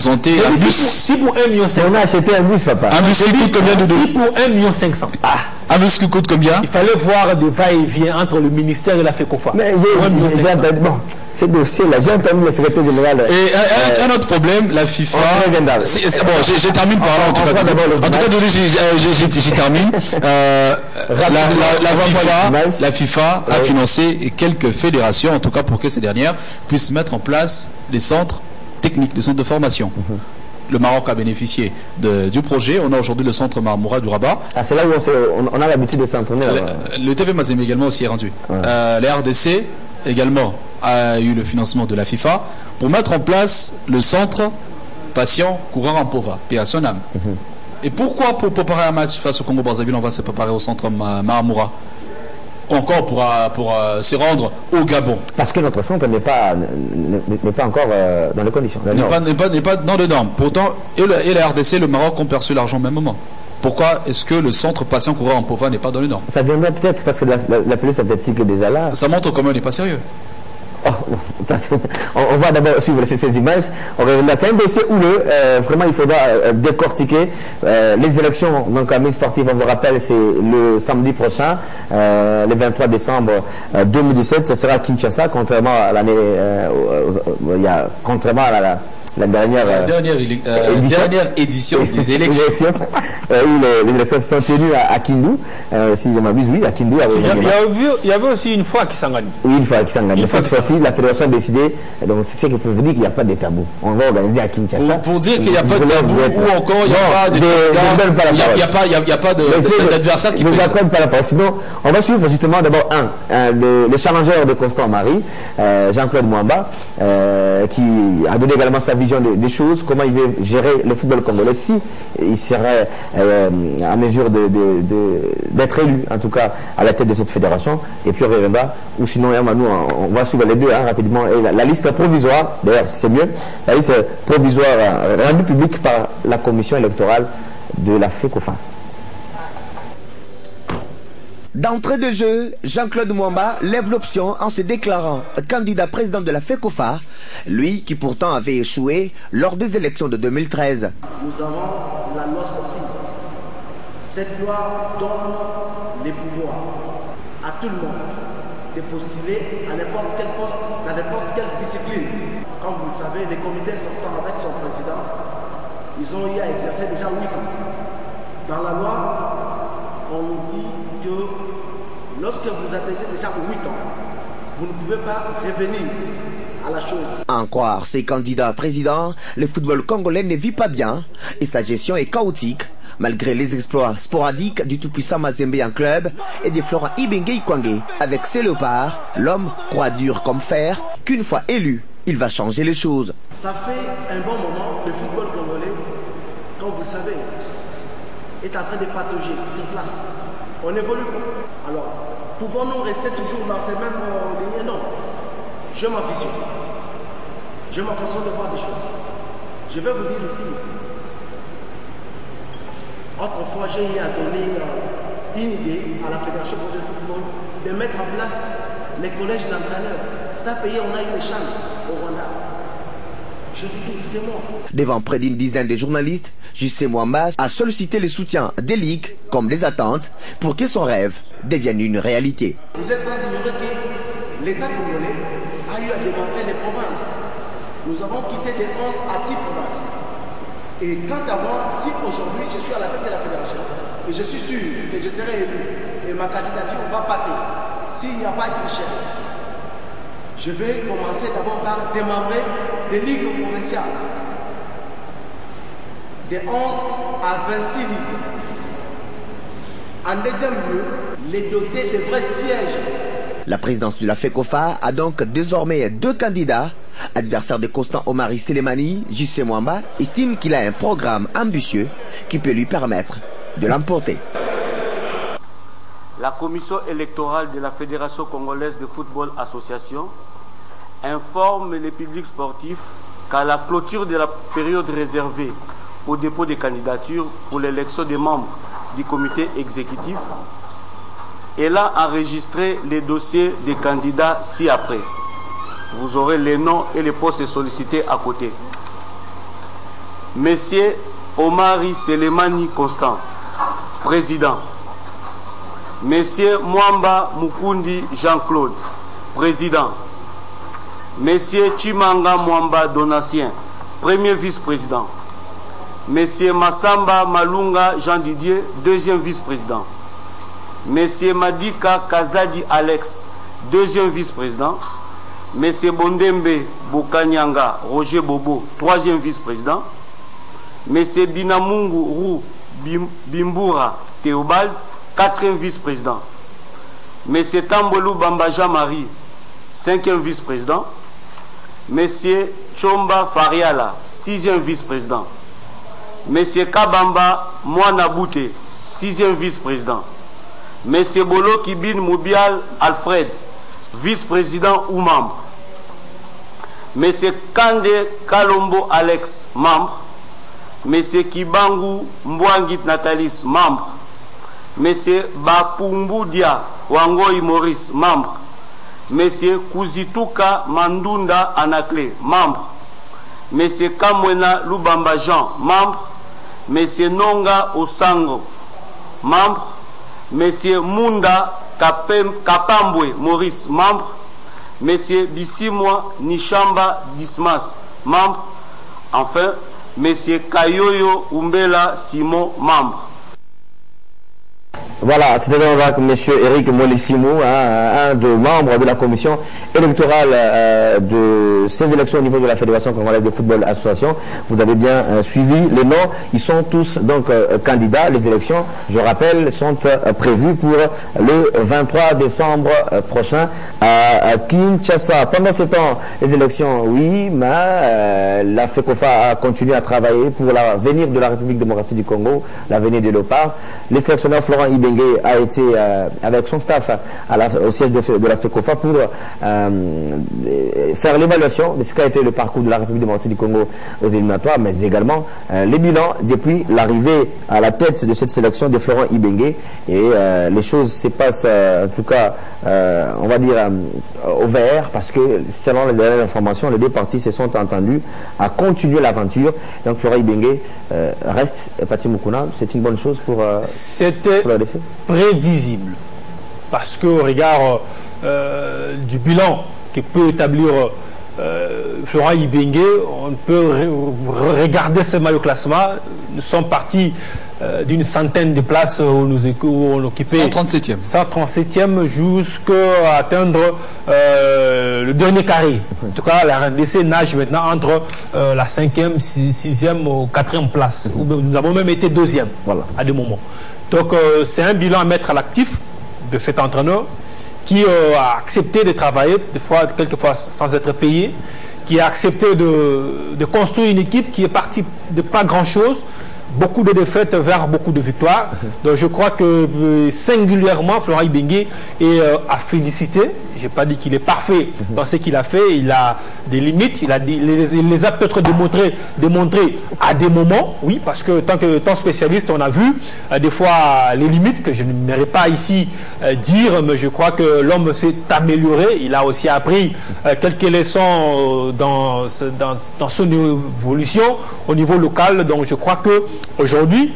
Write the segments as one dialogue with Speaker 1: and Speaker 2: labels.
Speaker 1: Santé, un bus.
Speaker 2: Si pour 1,5 million.
Speaker 3: On a acheté un bus, papa.
Speaker 1: Un bus qui coûte combien de
Speaker 2: Si pour 1,5 million.
Speaker 1: Un bus qui coûte combien?
Speaker 2: Il fallait voir des va-et-vient entre le ministère et la FECOFA.
Speaker 3: Mais j'ai entendu, bon, ce dossier-là, j'ai entendu le secrétaire général.
Speaker 1: Et un autre problème, la FIFA. Bon, je termine par là, en tout cas. En tout cas, j'y termine. La FIFA a financé quelques fédérations, en tout cas pour que ces dernières puissent mettre en place les centres techniques, des centres de formation. Le Maroc a bénéficié du projet. On a aujourd'hui le centre Marmoura du Rabat.
Speaker 3: Ah, c'est là où on a l'habitude de s'entraîner.
Speaker 1: Le TP Mazembe également aussi est rendu. La RDC également a eu le financement de la FIFA pour mettre en place le centre patient coureur en Pova, paix à son âme. Et pourquoi pour préparer un match face au Congo-Brazzaville, on va se préparer au centre Marmoura? Encore pour se rendre au Gabon.
Speaker 3: Parce que notre centre n'est pas encore dans les conditions.
Speaker 1: N'est pas dans les normes. Pourtant, et la RDC, le Maroc ont perçu l'argent au même moment. Pourquoi est-ce que le centre patient coureur en Pova n'est pas dans les normes?
Speaker 3: Ça viendrait peut-être parce que la pelouse synthétique est déjà là.
Speaker 1: Ça montre comment on n'est pas sérieux.
Speaker 3: Oh, on va d'abord suivre ces images. On reviendra. C'est un dossier houleux. Vraiment, il faudra décortiquer les élections. Donc, à Miss Sportive, on vous rappelle, c'est le samedi prochain, le 23 décembre 2017. Ce sera à Kinshasa, contrairement à l'année, contrairement à la dernière
Speaker 1: édition des élections.
Speaker 3: Où les élections se sont tenues à Kindu, si je m'abuse, oui, à Kindu.
Speaker 2: Il y avait aussi une fois à Kisangani.
Speaker 3: Oui, une fois à Kisangani. Mais cette fois-ci, la fédération a décidé, donc c'est ce qui peut vous dire qu'il n'y a pas de tabou. On va organiser à Kinshasa.
Speaker 1: Pour dire qu'il n'y a pas de tabou, ou encore il n'y a pas d'adversaire qui peut.
Speaker 3: Je ne vous accorde pas la parole. Sinon, on va suivre justement d'abord le challenger de Constant Marie, Jean-Claude Mwamba, qui a donné également sa vision des choses, comment il veut gérer le football congolais, si il serait à mesure d'être élu, en tout cas à la tête de cette fédération, et puis on reviendra, ou sinon on va suivre les deux rapidement, et la liste provisoire, d'ailleurs c'est mieux, la liste provisoire rendue publique par la commission électorale de la FECOFA.
Speaker 4: D'entrée de jeu, Jean-Claude Mwamba lève l'option en se déclarant candidat président de la FECOFA, lui qui pourtant avait échoué lors des élections de 2013.
Speaker 5: Nous avons la loi sportive. Cette loi donne les pouvoirs à tout le monde de postuler à n'importe quel poste, dans n'importe quelle discipline. Comme vous le savez, les comités sortant avec son président, ils ont eu à exercer déjà 8 ans. Dans la loi, on nous dit que lorsque vous atteignez déjà 8 ans, vous ne pouvez pas revenir à la chose.
Speaker 4: À en croire ces candidats présidents, le football congolais ne vit pas bien et sa gestion est chaotique, malgré les exploits sporadiques du tout-puissant Mazembe en club et des Florent Ibenge Ikwangé. Avec ses léopards, l'homme croit dur comme fer qu'une fois élu, il va changer les choses.
Speaker 5: Ça fait un bon moment, le football congolais, comme vous le savez, est en train de patauger sur place. On évolue pas. Alors, pouvons-nous rester toujours dans ces mêmes lignes? Non. J'ai ma vision. J'ai ma façon de voir les choses. Je vais vous dire ici. Autrefois, j'ai eu à donner une idée à la Fédération de football de mettre en place les collèges d'entraîneurs. Ça payé, on a eu les champs au Rwanda. Je vous dis, c'est moi.
Speaker 4: Devant près d'une dizaine de journalistes, Justin Mwamba a sollicité le soutien des ligues comme des attentes pour que son rêve devienne une réalité.
Speaker 5: Vous êtes sans ignorer que l'État congolais a eu à démembrer les provinces. Nous avons quitté de 11 à 6 provinces. Et quant à moi, si aujourd'hui je suis à la tête de la fédération, et je suis sûr que je serai élu, et ma candidature va passer, s'il n'y a pas de tricherie, je vais commencer d'abord par démembrer des ligues provinciales. De 11 à 26 ligues. En deuxième lieu, les doter de vrais sièges.
Speaker 4: La présidence de la FECOFA a donc désormais 2 candidats. Adversaire de Constant Omari Selemani, Justin Mwamba estime qu'il a un programme ambitieux qui peut lui permettre de l'emporter.
Speaker 6: La commission électorale de la Fédération congolaise de football association informe les publics sportifs qu'à la clôture de la période réservée au dépôt des candidatures pour l'élection des membres du comité exécutif, elle a enregistré les dossiers des candidats ci-après. Vous aurez les noms et les postes sollicités à côté. Monsieur Omari Selemani Constant, président. Monsieur Mwamba Mukundi Jean-Claude, président. Monsieur Chimanga Mwamba Donatien, premier vice-président. Monsieur Massamba Malunga Jean-Didier, deuxième vice-président. Monsieur Madika Kazadi Alex, deuxième vice-président. Monsieur Bondembe Bokanyanga Roger Bobo, troisième vice-président. Monsieur Binamungu Rou Bimbura Théobald, quatrième vice-président. Monsieur Tambolou Bamba Jean-Marie, cinquième vice-président. Monsieur Chomba Fariala, sixième vice-président. Monsieur Kabamba Mouanabouté, sixième vice-président. Monsieur Bolo Kibin Moubial Alfred, vice-président ou membre. Monsieur Kande Kalombo Alex, membre. Monsieur Kibangu Mbwangit Natalis, membre. Monsieur Bapumbudia Wangoi Maurice, membre. Monsieur Kuzituka Mandunda Anakle, membre. Monsieur Kamwena Lubamba Jean, membre. Monsieur Nonga Osango, membre. Monsieur Munda Kapambwe Maurice, membre. Monsieur Bissimwa Nishamba Dismas, membre. Enfin, Monsieur Kayoyo Umbela Simon, membre.
Speaker 3: Voilà, c'était donc M. Eric Molissimou, un des membres de la commission électorale de ces élections au niveau de la Fédération congolaise de football association. Vous avez bien suivi les noms. Ils sont tous donc candidats. Les élections, je rappelle, sont prévues pour le 23 décembre prochain à Kinshasa. Pendant ce temps, les élections, oui, mais la FECOFA a continué à travailler pour l'avenir de la République démocratique du Congo, l'avenir de l'OPAR. Les sélectionneurs Florent Ibenge a été avec son staff au siège de la FECOFA pour faire l'évaluation de ce qu'a été le parcours de la République démocratique du Congo aux éliminatoires, mais également les bilans depuis l'arrivée à la tête de cette sélection de Florent Ibenge. Et les choses se passent, en tout cas, on va dire, au vert, parce que selon les dernières informations, les deux parties se sont entendus à continuer l'aventure. Donc Florent Ibenge reste Pati Mukuna. C'est une bonne chose pour la DC.
Speaker 2: Prévisible, parce qu'au regard du bilan que peut établir Florent Ibenge, on peut regarder ce maillot classement. Nous sommes partis d'une centaine de places où on occupait
Speaker 1: 137e.
Speaker 2: 137e jusqu'à atteindre le dernier carré. En tout cas, la RDC nage maintenant entre la 5e, 6e ou 4e place. Nous avons même été 2e à des moments. Donc c'est un bilan à mettre à l'actif de cet entraîneur qui a accepté de travailler, quelquefois sans être payé, qui a accepté de construire une équipe qui est partie de pas grand-chose, beaucoup de défaites vers beaucoup de victoires. Donc je crois que singulièrement Florent Ibenge est à féliciter. Je n'ai pas dit qu'il est parfait dans ce qu'il a fait. Il a des limites. Il les a peut-être démontré à des moments, oui, parce que tant spécialiste, on a vu des fois les limites que je n'aimerais pas ici dire, mais je crois que l'homme s'est amélioré. Il a aussi appris quelques leçons dans son évolution au niveau local. Donc je crois que aujourd'hui,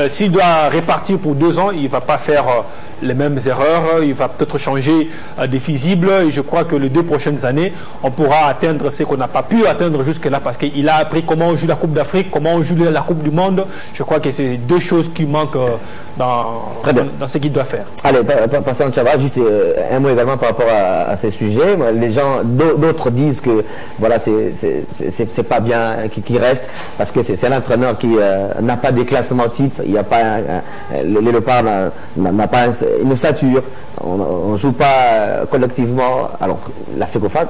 Speaker 2: s'il doit répartir pour 2 ans, il ne va pas faire les mêmes erreurs, il va peut-être changer des fusibles, et je crois que les 2 prochaines années, on pourra atteindre ce qu'on n'a pas pu atteindre jusque-là, parce qu'il a appris comment on joue la Coupe d'Afrique, comment on joue la Coupe du Monde. Je crois que c'est 2 choses qui manquent dans ce qu'il doit faire.
Speaker 3: Allez, passons au Tchava, juste un mot également par rapport à ces sujets. Les gens, d'autres disent que voilà, c'est pas bien qu'il reste, parce que c'est un entraîneur qui n'a pas de classement type, il n'y a pas le Léopard n'a pas une ossature, on ne joue pas collectivement. Alors la FECOFA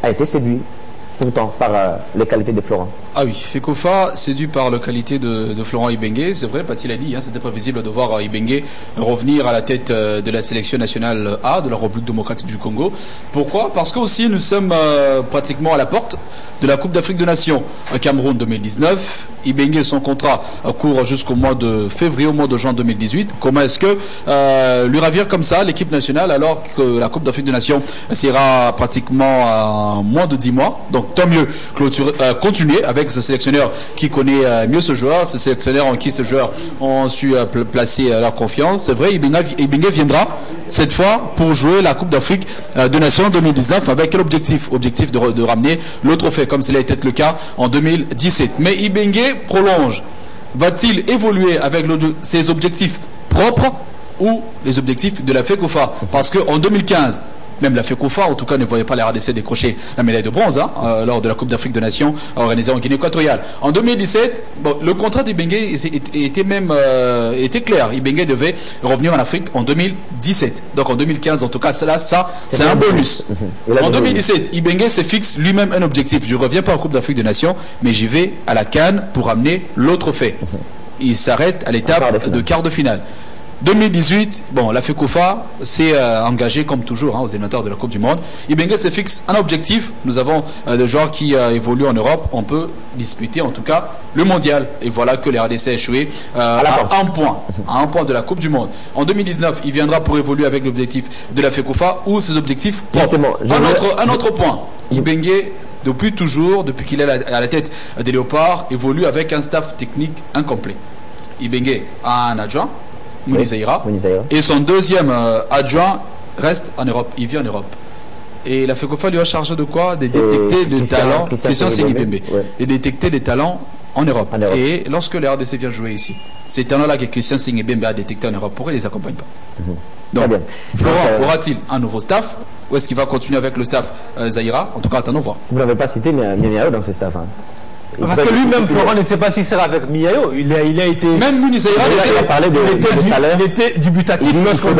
Speaker 3: a été séduite pourtant par les qualités de Florent.
Speaker 1: Ah oui, FECOFA séduit par la qualité de Florent Ibenge. C'est vrai, Pati l'a dit, c'était prévisible de voir Ibenge revenir à la tête de la sélection nationale A de la République démocratique du Congo. Pourquoi? Parce qu'aussi nous sommes pratiquement à la porte de la Coupe d'Afrique des Nations. Cameroun 2019, Ibenge, son contrat court jusqu'au mois de février, au mois de juin 2018. Comment est-ce que lui ravir comme ça l'équipe nationale alors que la Coupe d'Afrique des Nations sera pratiquement à moins de 10 mois? Donc tant mieux continuer avec ce sélectionneur qui connaît mieux ce joueur, ce sélectionneur en qui ce joueur ont su placer leur confiance. C'est vrai, Ibenge viendra cette fois pour jouer la Coupe d'Afrique des Nations 2019 avec quel objectif? Objectif de ramener le trophée comme cela était le cas en 2017. Mais Ibenge prolonge. Va-t-il évoluer avec ses objectifs propres ou les objectifs de la FECOFA? Parce qu'en 2015, même la FECOFA, en tout cas, ne voyait pas la RDC décrocher la médaille de bronze lors de la Coupe d'Afrique des Nations organisée en Guinée équatoriale. En 2017, bon, le contrat d'Ibenge était clair. Ibenge devait revenir en Afrique en 2017. Donc en 2015, en tout cas, ça c'est un bonus. En 2017, Ibenge se fixe lui-même un objectif. Je ne reviens pas en Coupe d'Afrique des Nations, mais j'y vais à la CAN pour amener le trophée. Il s'arrête à l'étape de quart de finale. 2018, bon, la FECOFA s'est engagée comme toujours aux éliminatoires de la Coupe du Monde. Ibenge se fixe un objectif. Nous avons des joueurs qui évoluent en Europe. On peut disputer en tout cas le mondial. Et voilà que les RDC a échoué à un point de la Coupe du Monde. En 2019, il viendra pour évoluer avec l'objectif de la FECOFA ou ses objectifs. Un autre point. Ibenge, depuis toujours, depuis qu'il est à la tête des Léopards, évolue avec un staff technique incomplet. Ibenge a un adjoint, Mouni Zaïra. Et son deuxième adjoint reste en Europe. Il vit en Europe. Et la FECOFA lui a chargé de quoi? De détecter des talents. Christian Sengibembe. De détecter des talents en Europe. Et lorsque les RDC vient jouer ici, ces talents-là que Christian Sengibembe a détectés en Europe, pourquoi il ne les accompagne pas? Donc, Florent aura-t-il un nouveau staff? Ou est-ce qu'il va continuer avec le staff Zaïra? En tout cas, attendons voir.
Speaker 3: Vous n'avez pas cité Miayo dans ce staff.
Speaker 2: Parce que lui-même, Florent ne sait pas s'il sera avec Miayo. Il a été.
Speaker 1: Même Mouni Zaïra,
Speaker 3: il a parlé de salaire.
Speaker 2: Il était dubitatif lorsqu'on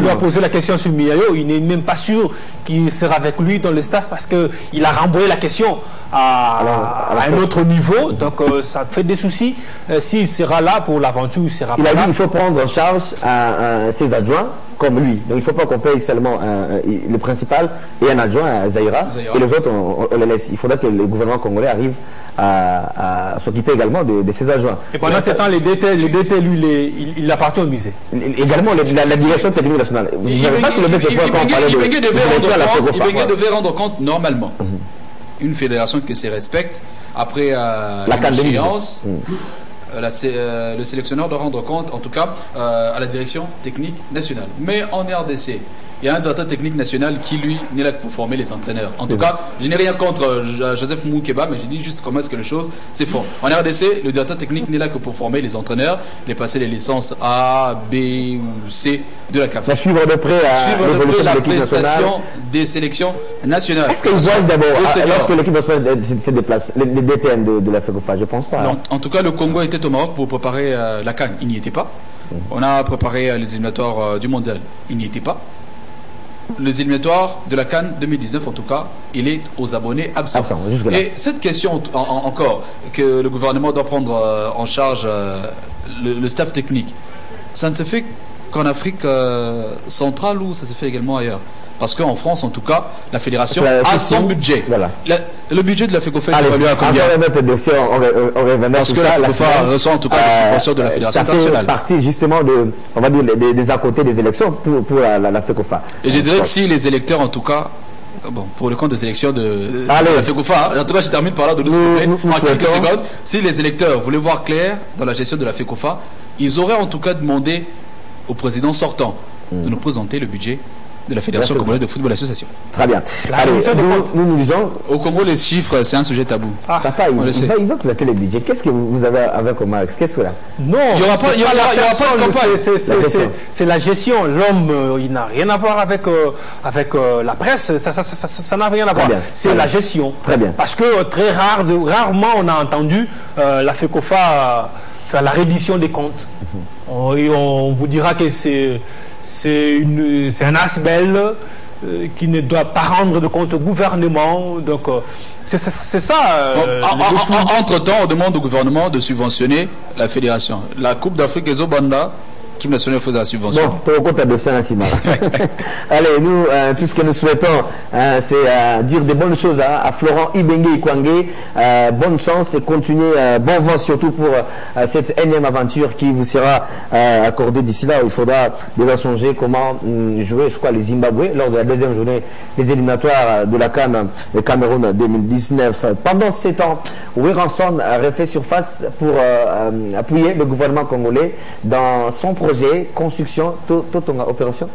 Speaker 2: doit poser la question sur Miayo. Il n'est même pas sûr qu'il sera avec lui dans le staff parce qu'il a renvoyé la question à un autre niveau. Donc ça fait des soucis. S'il sera là pour l'aventure, il sera pas là.
Speaker 3: Il a dit qu'il faut prendre en charge ses adjoints comme lui. Donc il ne faut pas qu'on paye seulement le principal et un adjoint à Zaïra. Et les autres, on les laisse. Il faudra que le gouvernement congolais arrive à s'occuper également de ses adjoints.
Speaker 2: Et pendant ce temps, le DT, lui, il appartient au musée.
Speaker 3: Également, la direction technique nationale. Vous n'avez pas sur le BCF quand on parlait de
Speaker 1: Ibenge devait rendre compte normalement. Une fédération qui se respecte après la échéance. Le sélectionneur doit rendre compte, en tout cas, à la direction technique nationale. Mais en RDC, il y a un directeur technique national qui, lui, n'est là que pour former les entraîneurs. En tout cas, je n'ai rien contre Joseph Moukeba, mais je dis juste comment est-ce que les choses se font. En RDC, le directeur technique n'est là que pour former les entraîneurs, les passer les licences A, B ou C de la CAF.
Speaker 3: Suivre de près
Speaker 1: la prestation des sélections nationales.
Speaker 3: Est-ce qu'ils voient d'abord, lorsque l'équipe nationale se déplace, les DTN de la FECOFA? Je ne pense pas.
Speaker 1: Non, en tout cas, le Congo était au Maroc pour préparer la CAN. Il n'y était pas. On a préparé les éliminatoires du mondial. Il n'y était pas. Les éliminatoires de la CAN 2019, en tout cas, il est aux abonnés absents. Et cette question encore, que le gouvernement doit prendre en charge le staff technique, ça ne se fait qu'en Afrique centrale ou ça se fait également ailleurs? Parce qu'en France, en tout cas, la fédération a son budget. Voilà. Le budget de la FECOFA est évalué à combien? Parce que la FECOFA reçoit en tout cas les subventions de la fédération internationale.
Speaker 3: Ça fait partie justement on va dire, des à côté des élections pour la FECOFA.
Speaker 1: Et je dirais que si les électeurs, en tout cas, bon, pour le compte des élections de la FECOFA, en tout cas, je termine par là, en quelques secondes. Si les électeurs voulaient voir clair dans la gestion de la FECOFA, ils auraient en tout cas demandé au président sortant de nous présenter le budget de la Fédération congolaise de football association.
Speaker 3: Très bien. Allez, nous disons...
Speaker 1: Au Congo, les chiffres, c'est un sujet tabou.
Speaker 3: Papa, il va plater le budget. Qu'est-ce que vous avez avec Omar? Qu'est-ce que là?
Speaker 2: Non, il n'y aura pas de campagne. C'est la gestion. L'homme, il n'a rien à voir avec la presse. Ça n'a rien à voir. C'est la gestion.
Speaker 3: Très bien.
Speaker 2: Parce que rarement on a entendu la FECOFA faire la reddition des comptes. On vous dira que c'est un asbel qui ne doit pas rendre de compte au gouvernement. Donc, c'est ça.
Speaker 1: Entre-temps, on demande au gouvernement de subventionner la fédération. La Coupe d'Afrique et Zobanda, l'équipe nationale faisait la subvention.
Speaker 3: Bon, tu comptes à dossier national. Allez, nous, tout ce que nous souhaitons, c'est dire des bonnes choses à Florent Ibenge Ikwangé. Bonne chance et continuer, bon vent surtout pour cette énième aventure qui vous sera accordée d'ici là. Il faudra déjà songer comment jouer, je crois, les Zimbabwe lors de la deuxième journée des éliminatoires de la CAN et Cameroun 2019. Pendant 7 ans, Weranson a refait surface pour appuyer le gouvernement congolais dans son projet construction Totonga opération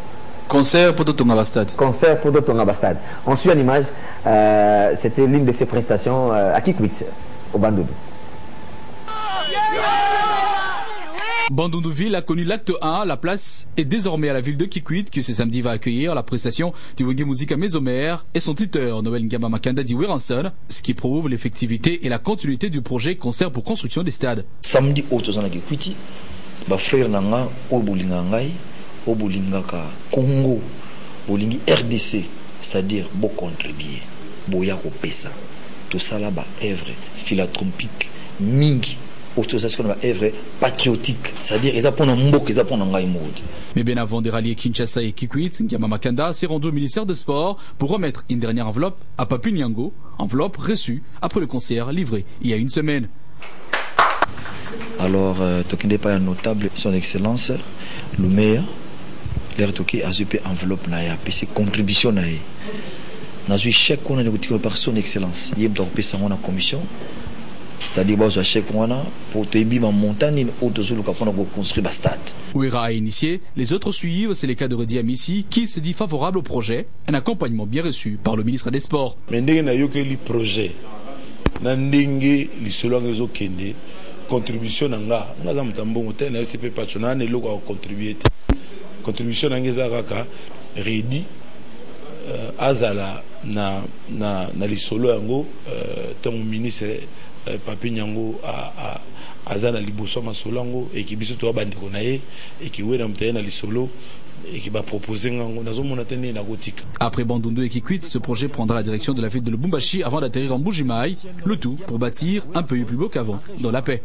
Speaker 1: Concert pour Totonga Bastade.
Speaker 3: Concert pour Totonga Bastade. On suit en image, c'était l'une de ses prestations à Kikwit au Bandundu.
Speaker 1: Bandundu-Ville a connu l'acte 1, la place est désormais à la ville de Kikwit qui ce samedi va accueillir la prestation du Wenge Musica Mésomère et son tuteur Noël Ngama Makanda di Weranson, ce qui prouve l'effectivité et la continuité du projet Concert pour construction des stades.
Speaker 7: Samedi au Tozana Kikwiti, ba frère nanga o bolinga ngai, o bolingaka Congo, bolingi RDC, c'est-à-dire bo contribuer, boya ko pesa. Tout ça là ba œuvre philanthropique mingi. Ce qu'on appelle œuvre patriotique, c'est-à-dire ils apprennent un mot, ils apprennent un mot.
Speaker 1: Mais bien avant de rallier Kinshasa et Kikwit, Ngama Makanda s'est rendu au ministère des Sports pour remettre une dernière enveloppe à Papu Nyango, enveloppe reçue après le concert livré il y a une semaine.
Speaker 7: Alors, il n'est pas notable, son excellence, le maire, l'air toqué a zupé enveloppe naya, puis c'est contribution naya. N'a eu chèque qu'on a négocié par son excellence. Il y a une commission. C'est-à-dire que chèque pour te dire montagne pour construire un stade.
Speaker 1: Ouera a initié, les autres suivent, c'est le cas de Redi Amissi qui se dit favorable au projet, un accompagnement bien reçu par le ministre des Sports.
Speaker 8: Mais il y a un projet, il y a une contribution, il y a une contribution, Redi Azala na lisolo yango ton ministre Papi Nyango azana liboso masolango et qui biso to bandiko na ye et qui wera mtaya na lisolo et qui va proposer ngango nazomona tene na gotika.
Speaker 1: Après Bandundu et Kikwit, ce projet prendra la direction de la ville de Lubumbashi avant d'atterrir en Mbuji-Mayi, le tout pour bâtir un pays plus beau qu'avant, dans la paix.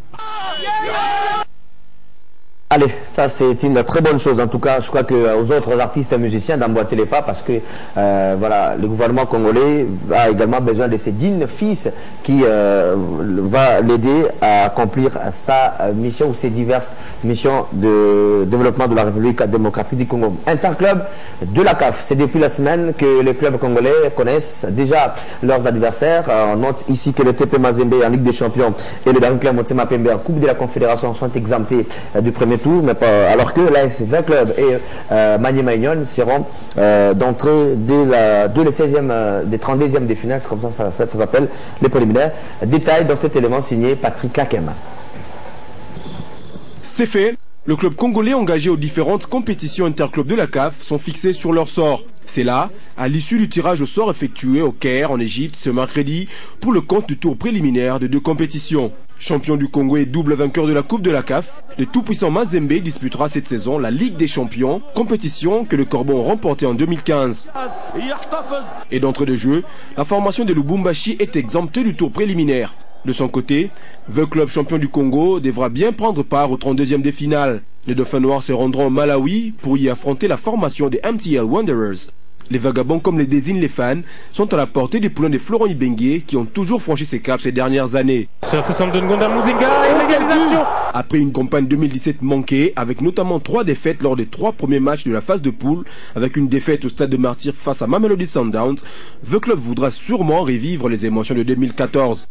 Speaker 3: Allez, ça c'est une très bonne chose. En tout cas, je crois qu'aux autres artistes et musiciens d'emboîter les pas parce que voilà, le gouvernement congolais a également besoin de ses dignes fils qui va l'aider à accomplir sa mission ou ses diverses missions de développement de la République démocratique du Congo. Interclub de la CAF, c'est depuis la semaine que les clubs congolais connaissent déjà leurs adversaires. On note ici que le TP Mazembe en Ligue des Champions et le Daring Club Motema Pembe en Coupe de la Confédération sont exemptés du premier tour, mais pas, alors que l'AS 20 Club et Maniema Union seront d'entrée dès le 16e, des 32e des finales, comme ça s'appelle les préliminaires. Détail dans cet élément signé Patrick Kakema.
Speaker 9: C'est fait. Le club congolais engagé aux différentes compétitions interclubs de la CAF sont fixés sur leur sort. C'est là, à l'issue du tirage au sort effectué au Caire en Égypte ce mercredi pour le compte du tour préliminaire de 2 compétitions. Champion du Congo et double vainqueur de la Coupe de la CAF, le tout-puissant Mazembe disputera cette saison la Ligue des Champions, compétition que le Corbon a remportée en 2015. Et d'entrée de jeu, la formation de Lubumbashi est exemptée du tour préliminaire. De son côté, le club champion du Congo devra bien prendre part au 32e des finales. Les Dauphins Noirs se rendront au Malawi pour y affronter la formation des MTL Wanderers. Les vagabonds, comme les désignent les fans, sont à la portée des poulains de Florent Ibenge qui ont toujours franchi ces caps ces dernières années. Après une campagne 2017 manquée, avec notamment 3 défaites lors des 3 premiers matchs de la phase de poule, avec une défaite au stade de Martyrs face à Mamelodi Sundowns, le club voudra sûrement revivre les émotions de 2014.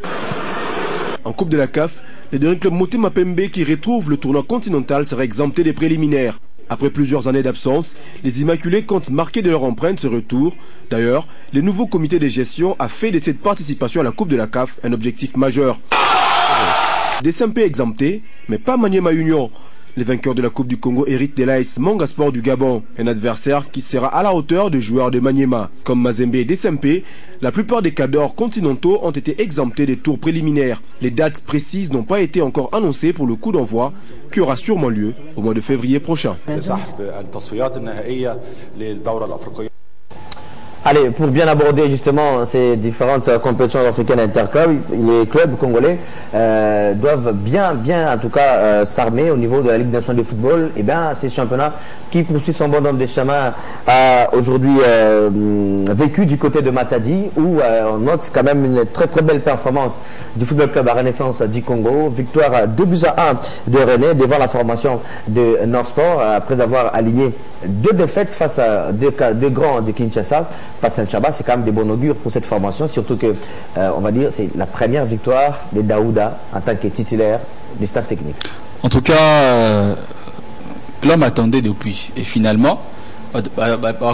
Speaker 9: En Coupe de la CAF, les deux clubs Motema Pembe qui retrouvent le tournoi continental seraient exemptés des préliminaires. Après plusieurs années d'absence, les Immaculés comptent marquer de leur empreinte ce retour. D'ailleurs, le nouveau comité de gestion a fait de cette participation à la Coupe de la CAF un objectif majeur. Des SMP exemptés, mais pas Maniema Union. Les vainqueurs de la Coupe du Congo héritent de l'AS Manga Sport du Gabon, un adversaire qui sera à la hauteur des joueurs de Maniema. Comme Mazembe et SMP, la plupart des cadors continentaux ont été exemptés des tours préliminaires. Les dates précises n'ont pas été encore annoncées pour le coup d'envoi, qui aura sûrement lieu au mois de février prochain.
Speaker 3: Allez, pour bien aborder justement ces différentes compétitions africaines interclubs, les clubs congolais doivent bien en tout cas s'armer au niveau de la Ligue nationale de football. Et bien, ces championnats qui poursuivent son bon nombre de chemins a aujourd'hui vécu du côté de Matadi, où on note quand même une très belle performance du football club à Renaissance du Congo. Victoire 2-1 de René devant la formation de Nord-Sport après avoir aligné 2 défaites face à deux grands de Kinshasa. Pas Saint-Chaba, c'est quand même des bons augures pour cette formation, surtout que, on va dire, c'est la première victoire de Daouda en tant que titulaire du staff technique.
Speaker 1: En tout cas, l'homme attendait depuis. Et finalement, à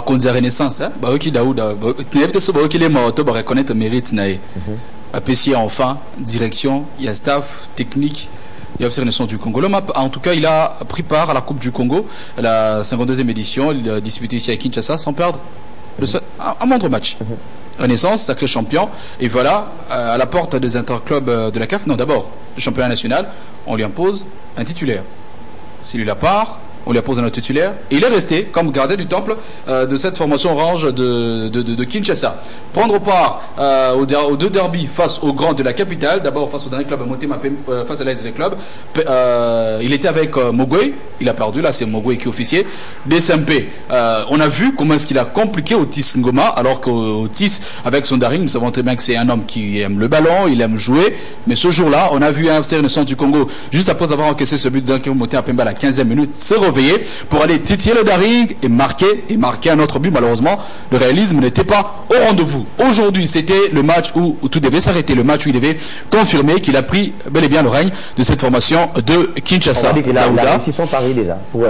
Speaker 1: Renaissance, Daouda, il est mort, il reconnaître le mérite. Apprécié enfin, direction, il y a staff technique. Il y a Renaissance du Congo. L'homme, en tout cas, il a pris part à la Coupe du Congo, la 52e édition. Il a disputé ici à Kinshasa sans perdre un moindre match. Renaissance, sacré champion. Et voilà, à la porte des interclubs de la CAF, non, d'abord, le championnat national, on lui impose un titulaire. S'il lui la part, on lui impose un autre titulaire. Et il est resté comme gardien du temple de cette formation orange de Kinshasa. Prendre part aux 2 derbys face aux grands de la capitale. D'abord face au dernier club Motema, face à l'ASV Club. Il était avec Mogwai. Il a perdu. Là, c'est Mogwai qui est officier. DSMP. On a vu comment est-ce qu'il a compliqué Otis Ngoma. Alors qu'Otis, avec son daring, nous savons très bien que c'est un homme qui aime le ballon, il aime jouer. Mais ce jour-là, on a vu un FC Renaissance du Congo, juste après avoir encaissé ce but d'un Motema Pemba à la 15e minute, se réveiller pour aller titiller le daring et marquer un autre but. Malheureusement, le réalisme n'était pas au rendez-vous. Aujourd'hui, c'était le match où tout devait s'arrêter, le match où il devait confirmer qu'il a pris bel et bien le règne de cette formation de Kinshasa.
Speaker 3: On va dire qu'il a réussi son pari déjà.
Speaker 1: Pour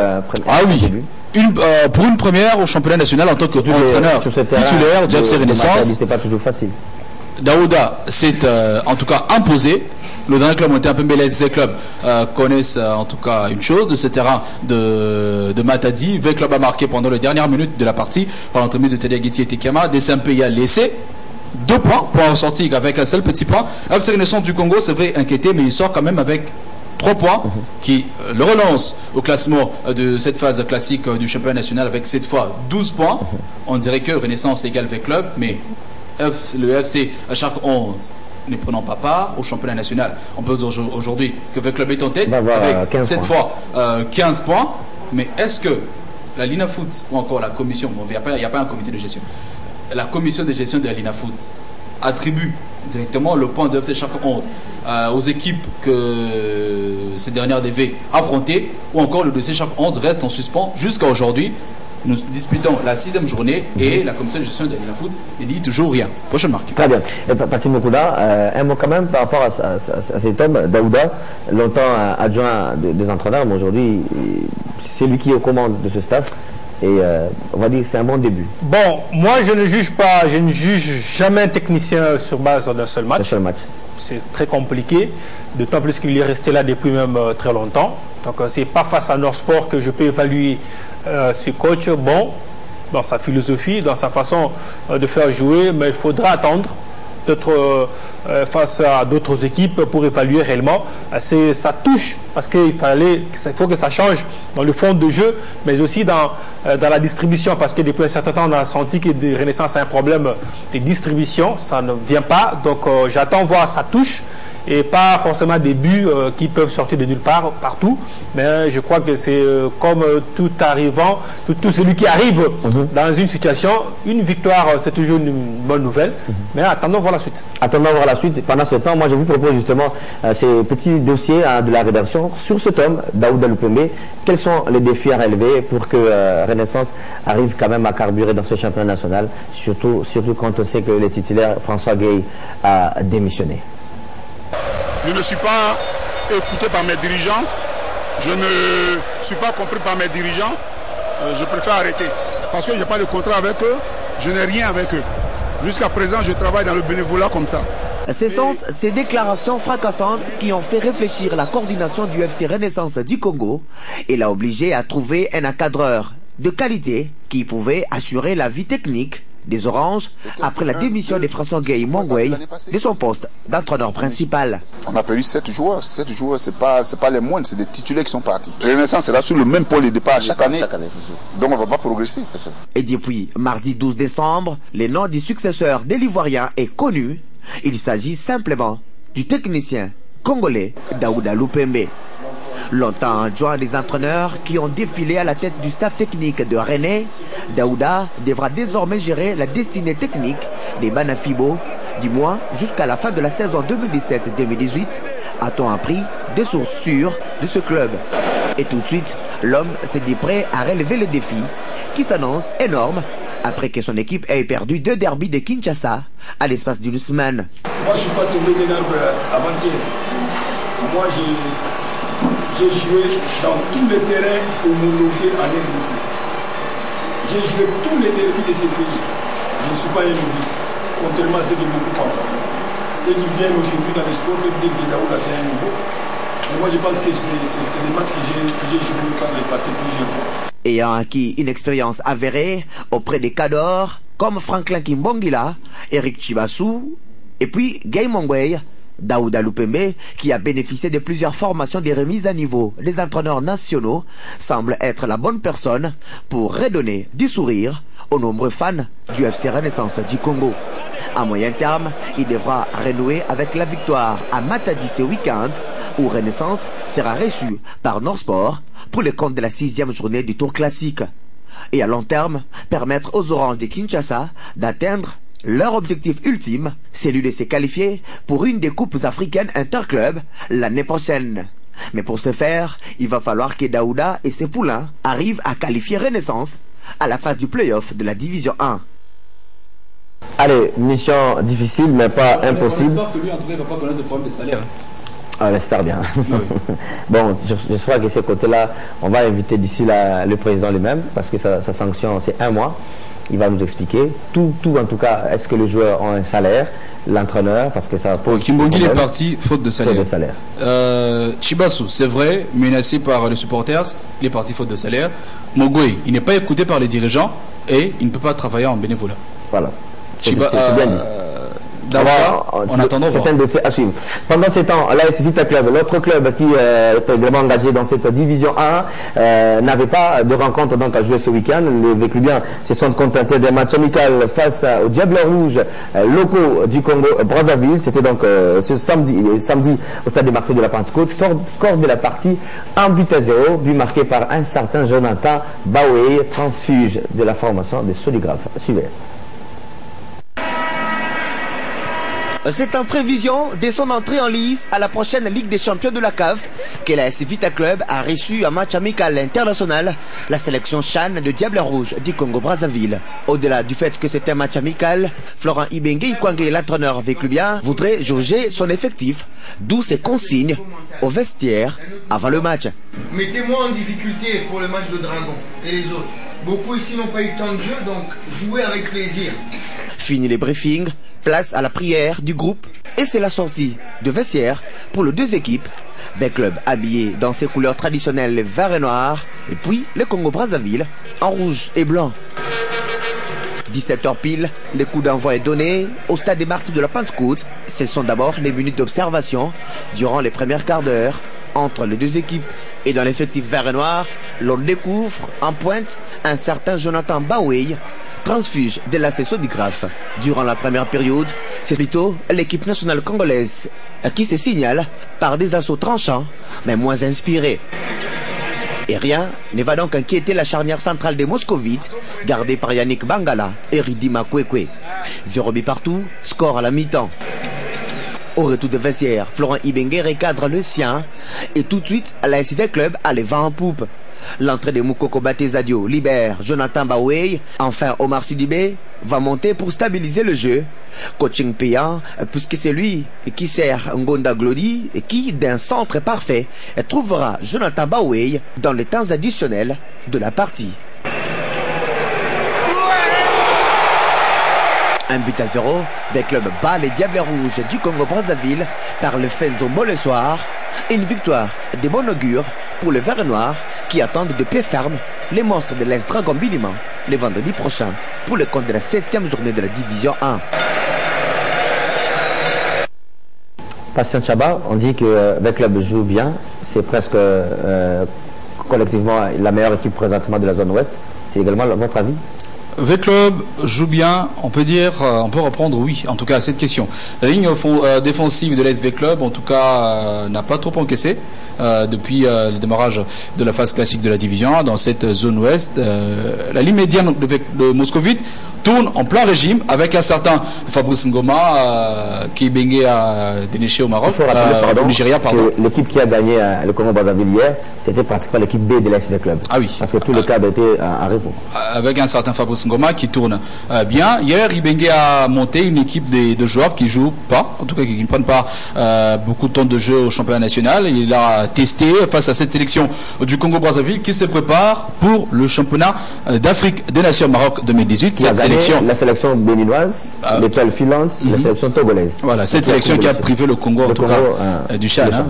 Speaker 1: une première au championnat national en tant qu'entraîneur titulaire du FC Renaissance.
Speaker 3: C'est pas toujours facile.
Speaker 1: Daouda s'est en tout cas imposé. Le dernier club monté un peu SV Club connaissent en tout cas une chose de ce terrain de Matadi. V Club a marqué pendant les dernières minutes de la partie par l'entremise de Teddy Agiti et Tekama. DSMP a laissé 2 points pour en sortir avec un seul petit point. FC Renaissance du Congo se fait inquiéter, mais il sort quand même avec 3 points qui le relance au classement de cette phase classique du championnat national avec cette fois 12 points. On dirait que Renaissance égale V Club, mais le FC à chaque 11 ne prenant pas part au championnat national. On peut dire aujourd'hui que le club est en tête avec cette fois 15 points. Mais est-ce que la Lina Foot ou encore la commission, il n'y a pas un comité de gestion, la commission de gestion de la Lina Foot attribue directement le point de FC chaque 11 aux équipes que ces dernières devaient affronter, ou encore le dossier chaque 11 reste en suspens jusqu'à aujourd'hui? Nous disputons la 6e journée et la commission de gestion de la Foot ne dit toujours rien. Prochaine marque.
Speaker 3: Très bien. Patrick Mokula, un mot quand même par rapport à cet homme, Daouda, longtemps adjoint des entraîneurs, mais aujourd'hui, c'est lui qui est aux commandes de ce staff. Et on va dire que c'est un bon début.
Speaker 2: Bon, moi je ne juge pas, je ne juge jamais un technicien sur base d'un seul match. C'est très compliqué, d'autant plus qu'il est resté là depuis même très longtemps. Donc c'est pas face à Nord-Sport que je peux évaluer ce coach, bon, dans sa philosophie, dans sa façon de faire jouer, mais il faudra attendre peut-être face à d'autres équipes pour évaluer réellement. Ça touche parce qu'il faut que ça change dans le fond de jeu, mais aussi dans la distribution, parce que depuis un certain temps on a senti que Renaissance a un problème de distribution, ça ne vient pas, donc j'attends voir ça touche et pas forcément des buts qui peuvent sortir de nulle part, partout, mais je crois que c'est comme tout arrivant, tout celui qui arrive dans une situation, une victoire c'est toujours une bonne nouvelle, mais attendons voir la suite.
Speaker 3: Attendons voir la suite. Pendant ce temps, moi je vous propose justement ces petits dossiers de la rédaction sur cet homme, Daouda Lupembe. Quels sont les défis à relever pour que Renaissance arrive quand même à carburer dans ce championnat national, surtout quand on sait que le titulaire François Gueye a démissionné?
Speaker 10: Je ne suis pas écouté par mes dirigeants, je ne suis pas compris par mes dirigeants, je préfère arrêter. Parce que je n'ai pas de contrat avec eux, je n'ai rien avec eux. Jusqu'à présent, je travaille dans le bénévolat comme ça.
Speaker 4: Ce sont ces déclarations fracassantes qui ont fait réfléchir la coordination du FC Renaissance du Congo et l'a obligé à trouver un encadreur de qualité qui pouvait assurer la vie technique des Oranges après la démission de François Gueye Mongwei de son poste d'entraîneur principal.
Speaker 10: On a perdu 7 joueurs. 7 joueurs, c'est pas les moindres, c'est des titulaires qui sont partis. Renaissance sera sur le même pôle de départ chaque année. Donc on ne va pas progresser.
Speaker 4: Et depuis mardi 12 décembre, le nom du successeur de l'Ivoirien est connu. Il s'agit simplement du technicien congolais Daouda Lupembe. Longtemps adjoint des entraîneurs qui ont défilé à la tête du staff technique de René, Daouda devra désormais gérer la destinée technique des Banafibo, du moins jusqu'à la fin de la saison 2017-2018, a-t-on appris des sources sûres de ce club. Et tout de suite, l'homme s'est dit prêt à relever le défi qui s'annonce énorme après que son équipe ait perdu 2 derbys de Kinshasa à l'espace d'une semaine.
Speaker 11: Moi, je ne suis pas tombé d'un arbre avant-hier. Moi, j'ai joué dans tous les terrains homologués en RDC. J'ai joué tous les derbys de ce pays. Je ne suis pas un novice, contrairement à ce que beaucoup pensent. Ceux qui viennent aujourd'hui dans les sports peuvent dire que Daouda c'est un nouveau. Mais moi je pense que c'est des matchs que j'ai joué par le passé plusieurs fois.
Speaker 4: Ayant acquis une expérience avérée auprès des cadors comme Franklin Kimbongila, Eric Chibassou et puis Gueye Mongwei, Daouda Lupembe, qui a bénéficié de plusieurs formations de remise à niveau des entraîneurs nationaux, semble être la bonne personne pour redonner du sourire aux nombreux fans du FC Renaissance du Congo. À moyen terme, il devra renouer avec la victoire à Matadi ce week-end, où Renaissance sera reçu par Norsport pour le compte de la 6e journée du Tour classique. Et à long terme, permettre aux Oranges de Kinshasa d'atteindre leur objectif ultime, celui de se qualifier pour une des coupes africaines interclubs l'année prochaine. Mais pour ce faire, il va falloir que Daouda et ses poulains arrivent à qualifier Renaissance à la phase du play-off de la Division 1.
Speaker 3: Allez, mission difficile mais pas impossible.
Speaker 1: J'espère que lui, en tout cas, il ne va pas connaître de problème de salaire.
Speaker 3: On l'espère bien. Bon, je crois que ce côté-là, on va inviter d'ici là le président lui-même, parce que sa sanction, c'est 1 mois. Il va nous expliquer tout en tout cas, est-ce que les joueurs ont un salaire, l'entraîneur, parce que ça pose...
Speaker 1: Kimbongi est parti faute de salaire.
Speaker 3: Faute de salaire.
Speaker 1: Chibassou, c'est vrai, menacé par les supporters, il est parti faute de salaire. Mongwei, il n'est pas écouté par les dirigeants et il ne peut pas travailler en bénévolat.
Speaker 3: Voilà. C'est bien dit.
Speaker 1: En attendant,
Speaker 3: c'est un dossier à suivre. Pendant ce temps, l'AS Vita Club, l'autre club qui est vraiment engagé dans cette division 1, n'avait pas de rencontre donc à jouer ce week-end. Les Véclubiens se sont contentés d'un match amical face aux Diables Rouges locaux du Congo Brazzaville. C'était donc ce samedi au stade de Marseille de la Pentecôte. Score de la partie 1-0, but marqué par un certain Jonathan Baoué, transfuge de la formation des Soligraphes. Suivez.
Speaker 4: C'est en prévision de son entrée en lice à la prochaine Ligue des Champions de la CAF que l'AS Vita Club a reçu un match amical international, la sélection Chan de Diable Rouge du Congo-Brazzaville. Au-delà du fait que c'est un match amical, Florent Ibenge Ikwangé, l'entraîneur véclubien, voudrait jauger son effectif, d'où ses consignes au vestiaire avant le match.
Speaker 12: Mettez-moi en difficulté pour le match de Dragon et les autres. Beaucoup ici n'ont pas eu de temps de jeu, donc jouez avec plaisir.
Speaker 4: Fini les briefings, place à la prière du groupe et c'est la sortie de vestiaire pour les 2 équipes. Des clubs habillés dans ses couleurs traditionnelles, vert et noir, et puis le Congo-Brazzaville en rouge et blanc. 17h pile, le coup d'envoi est donné au stade des Martyrs de la Pentecôte. Ce sont d'abord les minutes d'observation durant les premières quarts d'heure entre les 2 équipes. Et dans l'effectif vert et noir, l'on découvre en pointe un certain Jonathan Baoué, transfuge de la Soligraphe. Durant la première période, c'est plutôt l'équipe nationale congolaise qui se signale par des assauts tranchants, mais moins inspirés. Et rien ne va donc inquiéter la charnière centrale des Moscovites, gardée par Yannick Bangala et Ridima Kwekwe. 0 but partout, score à la mi-temps. Au retour de vestiaire, Florent Ibenge recadre le sien et tout de suite, la SCD Club a les vents en poupe. L'entrée de Moukoko Batezadio libère Jonathan Baoué. Enfin, Omar Sidibé va monter pour stabiliser le jeu. Coaching payant, puisque c'est lui qui sert Ngonda Glody et qui, d'un centre parfait, trouvera Jonathan Baoué dans les temps additionnels de la partie. 1-0, des clubs bat les Diables Rouges du Congo-Brazzaville par le Fenzo Molessoir. Une victoire de bon augure pour les Verts Noirs qui attendent de pied ferme les monstres de l'Est Dragon Biliman le vendredi prochain. pour le compte de la 7e journée de la Division 1.
Speaker 3: Patient Chaba, on dit que le club joue bien, c'est presque collectivement la meilleure équipe présentement de la zone ouest. C'est également votre avis?
Speaker 1: Le club joue bien, on peut dire, on peut reprendre oui, en tout cas à cette question. La ligne défensive de l'SV Club, en tout cas, n'a pas trop encaissé depuis le démarrage de la phase classique de la division 1 dans cette zone ouest. La ligne médiane de Moscovite tourne en plein régime avec un certain Fabrice Ngoma qui est bégué à dénicher au Maroc, au Nigeria.
Speaker 3: L'équipe qui a gagné le Congo-Brazzaville hier, c'était pratiquement l'équipe B de l'SV Club.
Speaker 1: Ah oui.
Speaker 3: Parce que tous les cadres étaient à repos.
Speaker 1: Avec un certain Fabrice Ngoma qui tourne bien. Hier, Ibenge a monté une équipe de joueurs qui ne jouent pas, en tout cas qui ne prennent pas beaucoup de temps de jeu au championnat national. Il a testé face à cette sélection du Congo-Brazzaville qui se prépare pour le championnat d'Afrique des Nations Maroc 2018.
Speaker 3: La sélection béninoise, l'étoile filante, la sélection togolaise.
Speaker 1: Voilà, cette sélection qui a privé le Congo, en tout cas, du Tchad,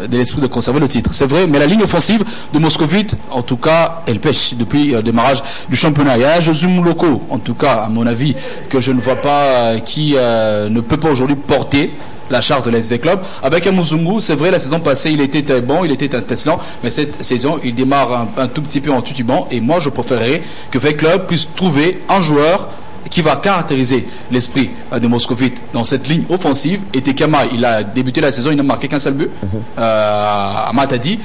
Speaker 1: de l'esprit de conserver le titre. C'est vrai, mais la ligne offensive de Moscovite, en tout cas, elle pêche depuis le démarrage du championnat. Il y a un Josu Mouloko, en tout cas, à mon avis, que je ne vois pas, qui ne peut pas aujourd'hui porter la charte de l'SV Club. Avec un Muzungu, c'est vrai, la saison passée, il était bon, il était intestinant, mais cette saison, il démarre un tout petit peu en tutubant. Et moi, je préférerais que V Club puisse trouver un joueur qui va caractériser l'esprit de Moscovite dans cette ligne offensive. Et Tekama, il a débuté la saison, il n'a marqué qu'un seul but. Amat a dit,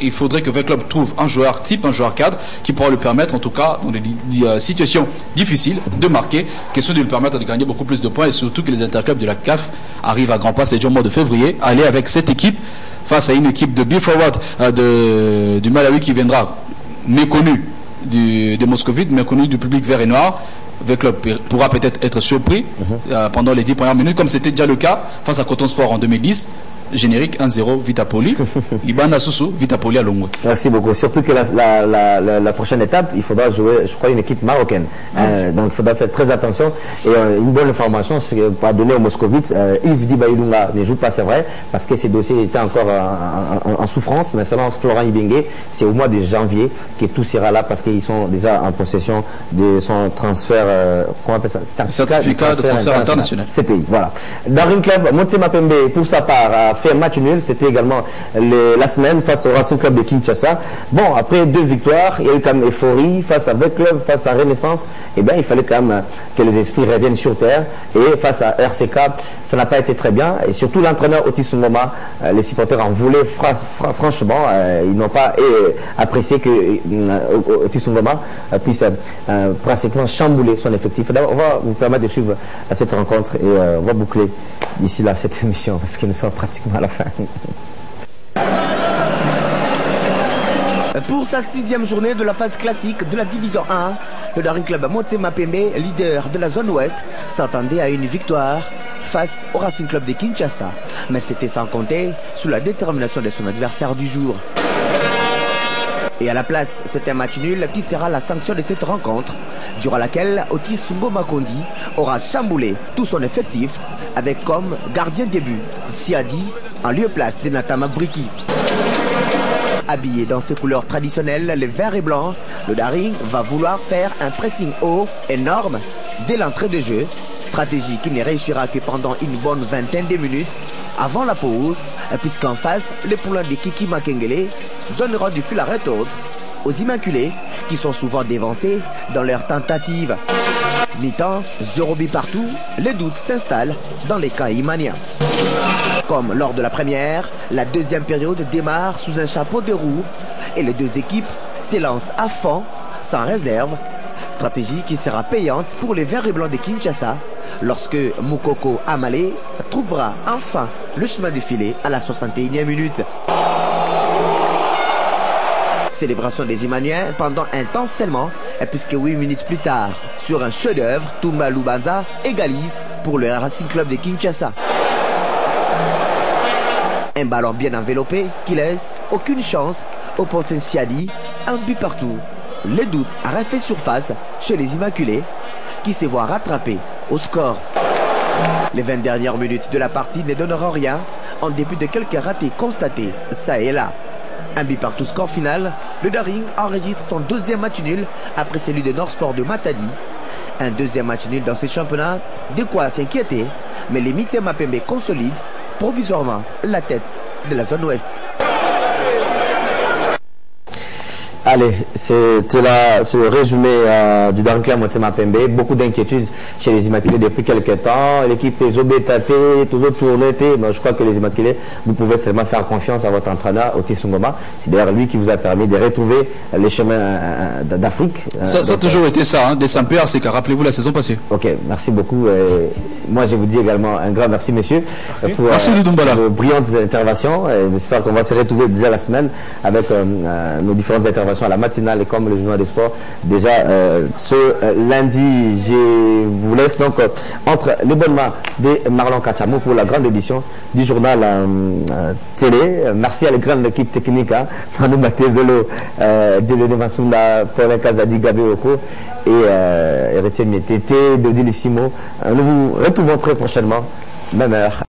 Speaker 1: il faudrait que V Club trouve un joueur type, un joueur cadre, qui pourra lui permettre, en tout cas, dans des situations difficiles, de marquer, question de lui permettre de gagner beaucoup plus de points, et surtout que les interclubs de la CAF arrivent à grands pas, c'est déjà au mois de février, aller avec cette équipe face à une équipe de B-Forward du Malawi qui viendra méconnue de Moscovite, méconnue du public vert et noir. Le club pourra peut-être être surpris pendant les 10 premières minutes, comme c'était déjà le cas face à Coton Sport en 2010. Générique 1-0, Vitapoli. Ibana Soussou, Vitapoli à Longwe.
Speaker 3: Merci beaucoup. Surtout que la prochaine étape, il faudra jouer, je crois, une équipe marocaine. Donc ça doit faire très attention. Et une bonne information, c'est pas donner aux Moscovites. Yves Dibaïlunga ne joue pas, c'est vrai, parce que ses dossiers étaient encore en souffrance. Mais seulement Florent Ibenge, c'est au mois de janvier que tout sera là, parce qu'ils sont déjà en possession de son transfert, comment on appelle ça,
Speaker 1: certificat de transfert international.
Speaker 3: CTI, voilà. Daring Club, Motema Pembe, pour sa part, fait un match nul, c'était également la semaine face au Racing Club de Kinshasa. Bon, après 2 victoires, il y a eu quand même euphorie face à V Club, face à Renaissance. Eh bien, il fallait quand même que les esprits reviennent sur terre. Et face à RCK, ça n'a pas été très bien. Et surtout l'entraîneur Otis Ngoma, les supporters en voulaient franchement. Ils n'ont pas apprécié que Otis Ngoma puisse pratiquement chambouler son effectif. D'abord, on va vous permettre de suivre cette rencontre et on va boucler d'ici là cette émission parce que nous sommes pratiquement à la fin.
Speaker 4: Pour sa 6e journée de la phase classique de la Division 1, le Daring Club Motema Pembe, leader de la zone ouest, s'attendait à une victoire face au Racing Club de Kinshasa. Mais c'était sans compter sur la détermination de son adversaire du jour. Et à la place, c'est un match nul qui sera la sanction de cette rencontre, durant laquelle Otis Ngoma Kondi aura chamboulé tout son effectif avec comme gardien de but Siadi en lieu place de Natama Briki. Habillé dans ses couleurs traditionnelles, les verts et blancs, le Daring va vouloir faire un pressing haut énorme dès l'entrée de jeu, stratégie qui ne réussira que pendant une bonne vingtaine de minutes avant la pause, puisqu'en face, les poulains de Kiki Makengele donneront du fil à retordre aux Immaculés qui sont souvent dévancés dans leurs tentatives. Mi-temps, 0 but partout, les doutes s'installent dans les camps imaniens. Comme lors de la première, la deuxième période démarre sous un chapeau de roue et les deux équipes s'élancent à fond, sans réserve. Stratégie qui sera payante pour les verts et blancs de Kinshasa lorsque Moukoko Amale trouvera enfin le chemin de filet à la 61e minute. Célébration des Imaniens pendant un temps seulement, puisque 8 minutes plus tard, sur un chef-d'œuvre, Toumba Lubanza égalise pour le Racing Club de Kinshasa. Un ballon bien enveloppé qui laisse aucune chance au Potensiadi, un but partout. Les doutes a refait surface chez les Immaculés qui se voient rattraper au score. Les 20 dernières minutes de la partie ne donneront rien en dépit de quelques ratés constatés ça et là. Un but partout score final, le Daring enregistre son 2e match nul après celui de Nord Sport de Matadi. Un deuxième match nul dans ce championnat, de quoi s'inquiéter, mais les Mitié Mapembe consolident provisoirement la tête de la zone ouest.
Speaker 3: Allez, c'était là ce résumé du dernier club Mitié Mapembe. Beaucoup d'inquiétudes chez les Immaculés depuis quelques temps. L'équipe est Zobétate, toujours tournée. Mais je crois que les Immaculés, vous pouvez seulement faire confiance à votre entraîneur, Otis Ngoma. C'est d'ailleurs lui qui vous a permis de retrouver les chemins d'Afrique.
Speaker 1: Ça a toujours été ça, hein, des Saint-Père, c'est qu'à rappelez-vous la saison passée.
Speaker 3: Ok, merci beaucoup. Moi, je vous dis également un grand merci, messieurs, pour vos brillantes interventions. J'espère qu'on va se retrouver déjà la semaine avec nos différentes interventions à la matinale et comme le journal des sports. Déjà, ce lundi, je vous laisse donc entre les bonnes mains de Marlon Kachamou pour la grande édition du journal télé. Merci à la grande équipe technique, Manu Matezolo, Délé Massoula, Paul Kazadi, Gabi Oko et Héritier Métété, Dodili Simo. Nous vous retrouvons très prochainement, même heure.